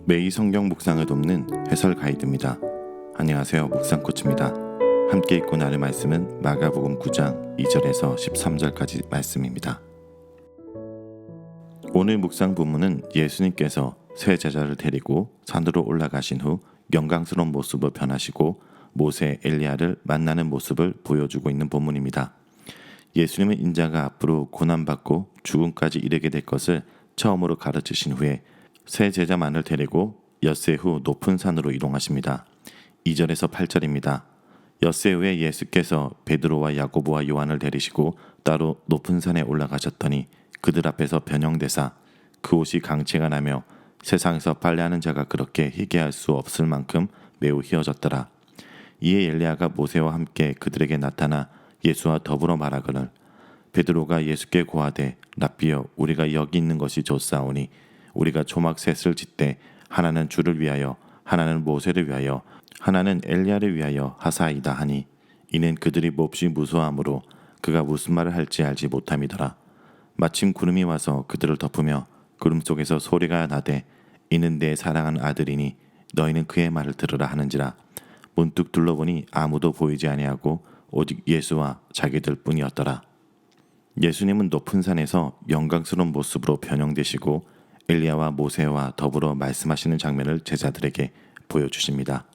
매일 성경 묵상을 돕는 해설 가이드입니다. 안녕하세요, 묵상코치입니다. 함께 읽고 나눌 말씀은 마가복음 9장 2절에서 13절까지 말씀입니다. 오늘 묵상 본문은 예수님께서 세 제자를 데리고 산으로 올라가신 후 영광스러운 모습으로 변하시고 모세, 엘리야를 만나는 모습을 보여주고 있는 본문입니다. 예수님은 인자가 앞으로 고난받고 죽음까지 이르게 될 것을 처음으로 가르치신 후에 세 제자만을 데리고 엿새 후 높은 산으로 이동하십니다. 2절에서 8절입니다. 엿새 후에 예수께서 베드로와 야고보와 요한을 데리시고 따로 높은 산에 올라가셨더니 그들 앞에서 변형되사 그 옷이 강체가 나며 세상에서 빨래하는 자가 그렇게 희게할 수 없을 만큼 매우 희어졌더라. 이에 엘리야가 모세와 함께 그들에게 나타나 예수와 더불어 말하거늘 베드로가 예수께 고하되 랍비여 우리가 여기 있는 것이 좋사오니 우리가 초막 셋을 짓되 하나는 주를 위하여 하나는 모세를 위하여 하나는 엘리야를 위하여 하사이다 하니 이는 그들이 몹시 무서워하므로 그가 무슨 말을 할지 알지 못함이더라. 마침 구름이 와서 그들을 덮으며 구름 속에서 소리가 나되 이는 내 사랑하는 아들이니 너희는 그의 말을 들으라 하는지라. 문득 둘러보니 아무도 보이지 아니하고 오직 예수와 자기들 뿐이었더라. 예수님은 높은 산에서 영광스러운 모습으로 변형되시고 엘리야와 모세와 더불어 말씀하시는 장면을 제자들에게 보여주십니다.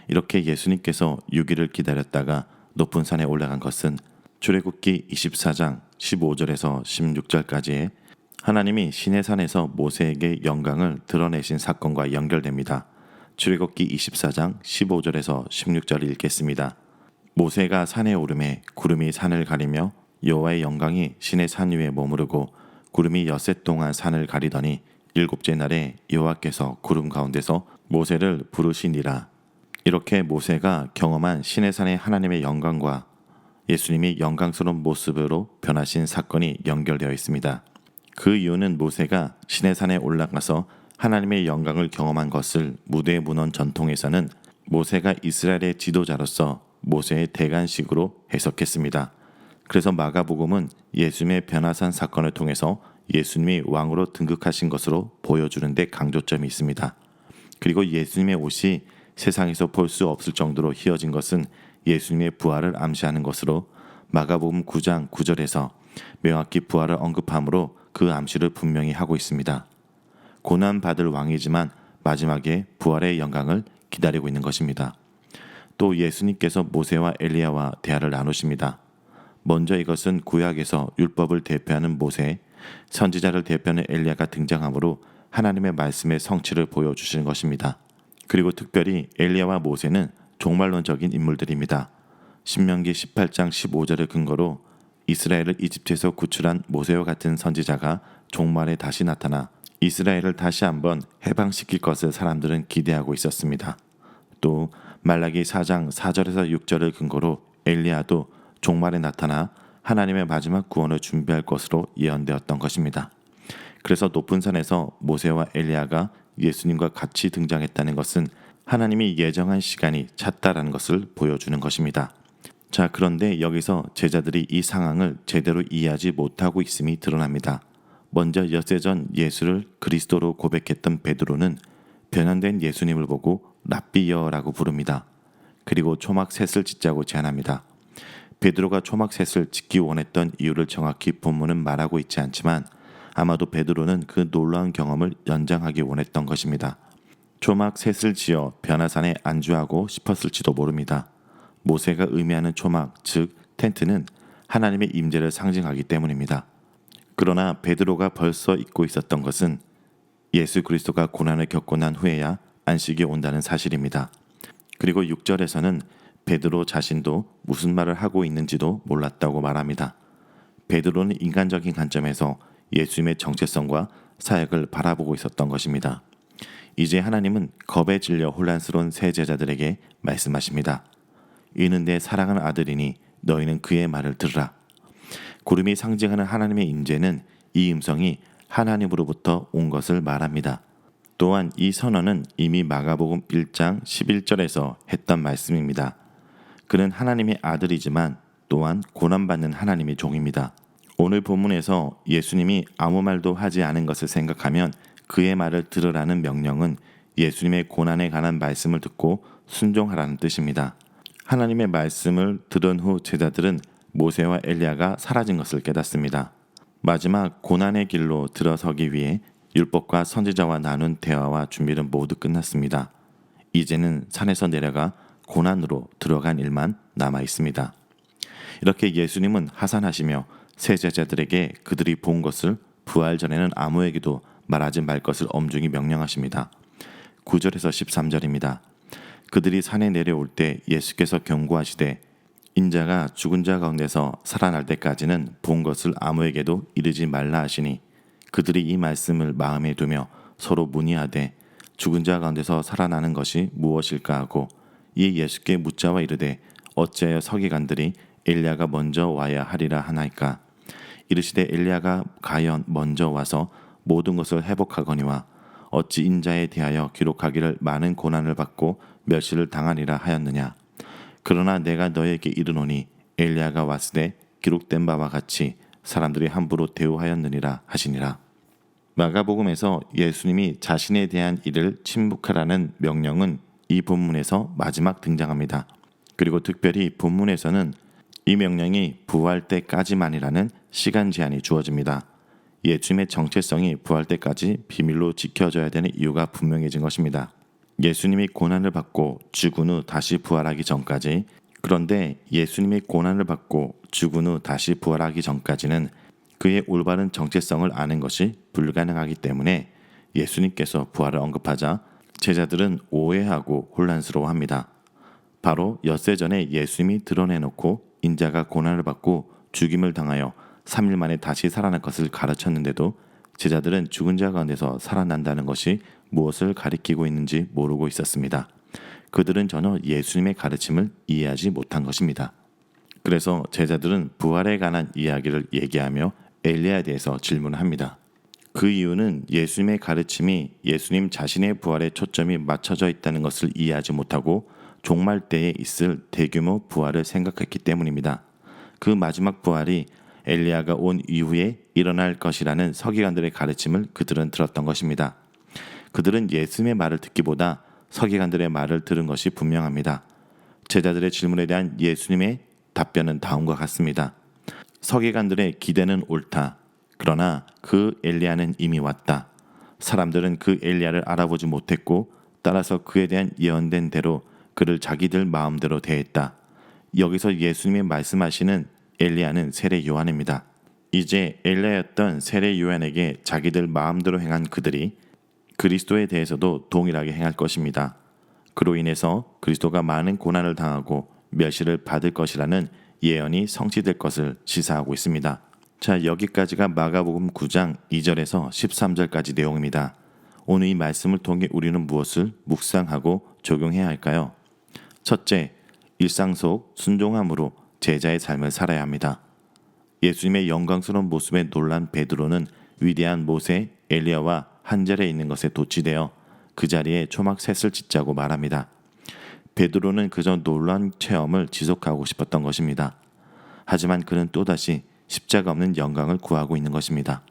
이렇게 예수님께서 6일을 기다렸다가 높은 산에 올라간 것은 출애굽기 24장 15절에서 16절까지의 하나님이 시내산에서 모세에게 영광을 드러내신 사건과 연결됩니다. 출애굽기 24장 15절에서 16절을 읽겠습니다. 모세가 산에 오르매 구름이 산을 가리며 여호와의 영광이 시내 산 위에 머무르고 구름이 엿새 동안 산을 가리더니 일곱째 날에 여호와께서 구름 가운데서 모세를 부르시니라. 이렇게 모세가 경험한 시내산의 하나님의 영광과 예수님이 영광스러운 모습으로 변하신 사건이 연결되어 있습니다. 그 이유는 모세가 시내산에 올라가서 하나님의 영광을 경험한 것을 무대 문헌 전통에서는 모세가 이스라엘의 지도자로서 모세의 대관식으로 해석했습니다. 그래서 마가복음은 예수님의 변화산 사건을 통해서 예수님이 왕으로 등극하신 것으로 보여주는 데 강조점이 있습니다. 그리고 예수님의 옷이 세상에서 볼 수 없을 정도로 휘어진 것은 예수님의 부활을 암시하는 것으로 마가복음 9장 9절에서 명확히 부활을 언급하므로 그 암시를 분명히 하고 있습니다. 고난받을 왕이지만 마지막에 부활의 영광을 기다리고 있는 것입니다. 또 예수님께서 모세와 엘리야와 대화를 나누십니다. 먼저 이것은 구약에서 율법을 대표하는 모세, 선지자를 대표하는 엘리야가 등장하므로 하나님의 말씀의 성취를 보여주시는 것입니다. 그리고 특별히 엘리야와 모세는 종말론적인 인물들입니다. 신명기 18장 15절을 근거로 이스라엘을 이집트에서 구출한 모세와 같은 선지자가 종말에 다시 나타나 이스라엘을 다시 한번 해방시킬 것을 사람들은 기대하고 있었습니다. 또 말라기 4장 4절에서 6절을 근거로 엘리야도 종말에 나타나 하나님의 마지막 구원을 준비할 것으로 예언되었던 것입니다. 그래서 높은 산에서 모세와 엘리야가 예수님과 같이 등장했다는 것은 하나님이 예정한 시간이 찼다라는 것을 보여주는 것입니다. 자, 그런데 여기서 제자들이 이 상황을 제대로 이해하지 못하고 있음이 드러납니다. 먼저 엿새 전 예수를 그리스도로 고백했던 베드로는 변환된 예수님을 보고 랍비여라고 부릅니다. 그리고 초막 셋을 짓자고 제안합니다. 베드로가 초막 셋을 짓기 원했던 이유를 정확히 본문은 말하고 있지 않지만 아마도 베드로는 그 놀라운 경험을 연장하기 원했던 것입니다. 초막 셋을 지어 변화산에 안주하고 싶었을지도 모릅니다. 모세가 의미하는 초막, 즉 텐트는 하나님의 임재를 상징하기 때문입니다. 그러나 베드로가 벌써 잊고 있었던 것은 예수 그리스도가 고난을 겪고 난 후에야 안식이 온다는 사실입니다. 그리고 6절에서는 베드로 자신도 무슨 말을 하고 있는지도 몰랐다고 말합니다. 베드로는 인간적인 관점에서 예수님의 정체성과 사역을 바라보고 있었던 것입니다. 이제 하나님은 겁에 질려 혼란스러운 세 제자들에게 말씀하십니다. 이는 내 사랑하는 아들이니 너희는 그의 말을 들으라. 구름이 상징하는 하나님의 임재는 이 음성이 하나님으로부터 온 것을 말합니다. 또한 이 선언은 이미 마가복음 1장 11절에서 했던 말씀입니다. 그는 하나님의 아들이지만 또한 고난받는 하나님의 종입니다. 오늘 본문에서 예수님이 아무 말도 하지 않은 것을 생각하면 그의 말을 들으라는 명령은 예수님의 고난에 관한 말씀을 듣고 순종하라는 뜻입니다. 하나님의 말씀을 들은 후 제자들은 모세와 엘리야가 사라진 것을 깨닫습니다. 마지막 고난의 길로 들어서기 위해 율법과 선지자와 나눈 대화와 준비는 모두 끝났습니다. 이제는 산에서 내려가 고난으로 들어간 일만 남아 있습니다. 이렇게 예수님은 하산하시며 세 제자들에게 그들이 본 것을 부활 전에는 아무에게도 말하지 말 것을 엄중히 명령하십니다. 9절에서 13절입니다. 그들이 산에 내려올 때 예수께서 경고하시되 인자가 죽은 자 가운데서 살아날 때까지는 본 것을 아무에게도 이르지 말라 하시니 그들이 이 말씀을 마음에 두며 서로 문의하되 죽은 자 가운데서 살아나는 것이 무엇일까 하고 이에 예수께 묻자와 이르되 어찌하여 서기관들이 엘리야가 먼저 와야 하리라 하나이까. 이르시되 엘리야가 과연 먼저 와서 모든 것을 회복하거니와 어찌 인자에 대하여 기록하기를 많은 고난을 받고 멸시를 당하리라 하였느냐. 그러나 내가 너에게 이르노니 엘리야가 왔으되 기록된 바와 같이 사람들이 함부로 대우하였느니라 하시니라. 마가복음에서 예수님이 자신에 대한 일을 침묵하라는 명령은 이 본문에서 마지막 등장합니다. 그리고 특별히 본문에서는 이 명령이 부활 때까지만이라는 시간 제한이 주어집니다. 예수님의 정체성이 부활 때까지 비밀로 지켜져야 되는 이유가 분명해진 것입니다. 예수님이 고난을 받고 죽은 후 다시 부활하기 전까지, 그런데 예수님이 고난을 받고 죽은 후 다시 부활하기 전까지는 그의 올바른 정체성을 아는 것이 불가능하기 때문에 예수님께서 부활을 언급하자 제자들은 오해하고 혼란스러워합니다. 바로 엿새 전에 예수님이 드러내놓고 인자가 고난을 받고 죽임을 당하여 3일 만에 다시 살아날 것을 가르쳤는데도 제자들은 죽은 자 가운데서 살아난다는 것이 무엇을 가리키고 있는지 모르고 있었습니다. 그들은 전혀 예수님의 가르침을 이해하지 못한 것입니다. 그래서 제자들은 부활에 관한 이야기를 얘기하며 엘리야에 대해서 질문합니다. 그 이유는 예수님의 가르침이 예수님 자신의 부활에 초점이 맞춰져 있다는 것을 이해하지 못하고 종말 때에 있을 대규모 부활을 생각했기 때문입니다. 그 마지막 부활이 엘리야가 온 이후에 일어날 것이라는 서기관들의 가르침을 그들은 들었던 것입니다. 그들은 예수님의 말을 듣기보다 서기관들의 말을 들은 것이 분명합니다. 제자들의 질문에 대한 예수님의 답변은 다음과 같습니다. 서기관들의 기대는 옳다. 그러나 그 엘리야는 이미 왔다. 사람들은 그 엘리야를 알아보지 못했고 따라서 그에 대한 예언된 대로 그를 자기들 마음대로 대했다. 여기서 예수님이 말씀하시는 엘리야는 세례 요한입니다. 이제 엘리야였던 세례 요한에게 자기들 마음대로 행한 그들이 그리스도에 대해서도 동일하게 행할 것입니다. 그로 인해서 그리스도가 많은 고난을 당하고 멸시를 받을 것이라는 예언이 성취될 것을 시사하고 있습니다. 자, 여기까지가 마가복음 9장 2절에서 13절까지 내용입니다. 오늘 이 말씀을 통해 우리는 무엇을 묵상하고 적용해야 할까요? 첫째, 일상 속 순종함으로 제자의 삶을 살아야 합니다. 예수님의 영광스러운 모습에 놀란 베드로는 위대한 모세, 엘리야와 한 자리에 있는 것에 도취되어 그 자리에 초막 셋을 짓자고 말합니다. 베드로는 그저 놀란 체험을 지속하고 싶었던 것입니다. 하지만 그는 또다시 십자가 없는 영광을 구하고 있는 것입니다.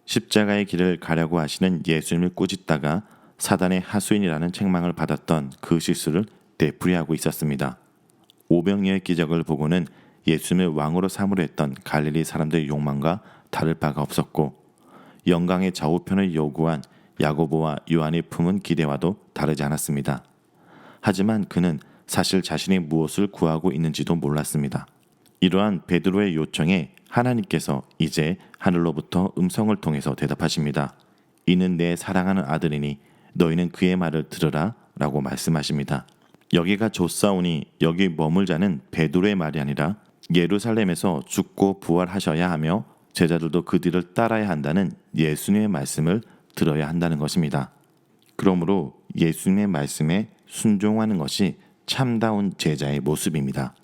십자가의 길을 가려고 하시는 예수님을 꾸짖다가 사단의 하수인이라는 책망을 받았던 그 실수를 되풀이하고 있었습니다. 오병이어의 기적을 보고는 예수님을 왕으로 삼으려 했던 갈릴리 사람들의 욕망과 다를 바가 없었고 영광의 좌우편을 요구한 야고보와 요한이 품은 기대와도 다르지 않았습니다. 하지만 그는 사실 자신이 무엇을 구하고 있는지도 몰랐습니다. 이러한 베드로의 요청에 하나님께서 이제 하늘로부터 음성을 통해서 대답하십니다. 이는 내 사랑하는 아들이니 너희는 그의 말을 들으라 라고 말씀하십니다. 여기가 좋사오니 여기 머물자는 베드로의 말이 아니라 예루살렘에서 죽고 부활하셔야 하며 제자들도 그 뒤를 따라야 한다는 예수님의 말씀을 들어야 한다는 것입니다. 그러므로 예수님의 말씀에 순종하는 것이 참다운 제자의 모습입니다.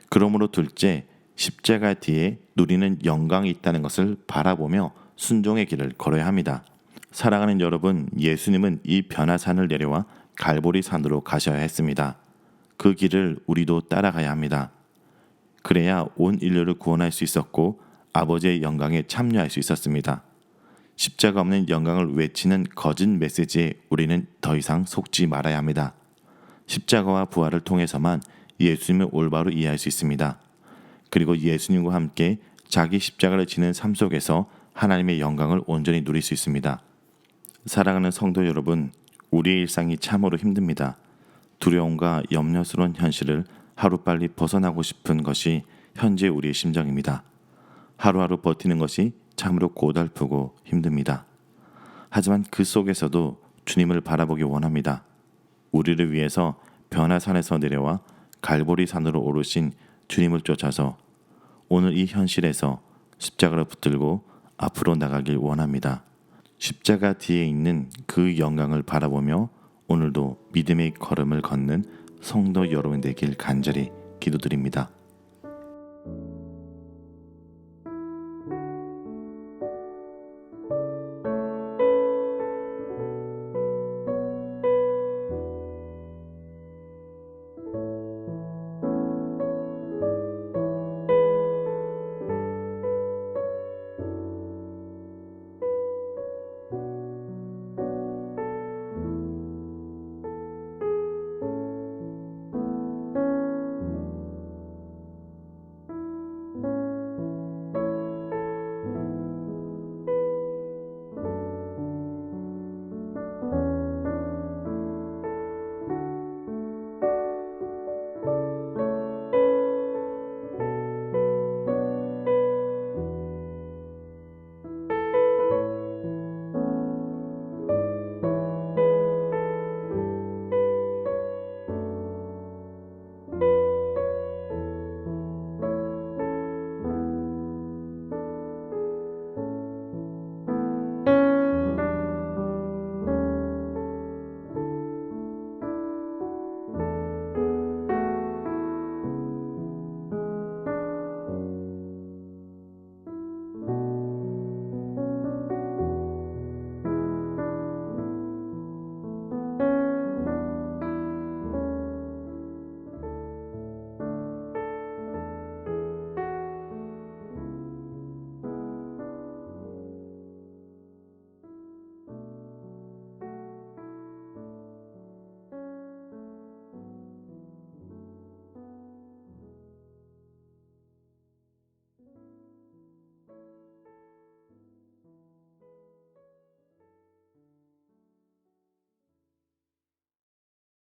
그러므로 둘째, 십자가 뒤에 누리는 영광이 있다는 것을 바라보며 순종의 길을 걸어야 합니다. 사랑하는 여러분, 예수님은 이 변화산을 내려와 갈보리 산으로 가셔야 했습니다. 그 길을 우리도 따라가야 합니다. 그래야 온 인류를 구원할 수 있었고 아버지의 영광에 참여할 수 있었습니다. 십자가 없는 영광을 외치는 거짓 메시지에 우리는 더 이상 속지 말아야 합니다. 십자가와 부활을 통해서만 예수님을 올바로 이해할 수 있습니다. 그리고 예수님과 함께 자기 십자가를 지는 삶 속에서 하나님의 영광을 온전히 누릴 수 있습니다. 사랑하는 성도 여러분, 우리의 일상이 참으로 힘듭니다. 두려움과 염려스러운 현실을 하루빨리 벗어나고 싶은 것이 현재 우리의 심정입니다. 하루하루 버티는 것이 참으로 고달프고 힘듭니다. 하지만 그 속에서도 주님을 바라보기 원합니다. 우리를 위해서 변화산에서 내려와 갈보리 산으로 오르신 주님을 쫓아서 오늘 이 현실에서 십자가를 붙들고 앞으로 나가길 원합니다. 십자가 뒤에 있는 그 영광을 바라보며 오늘도 믿음의 걸음을 걷는 성도 여러분 되길 간절히 기도드립니다.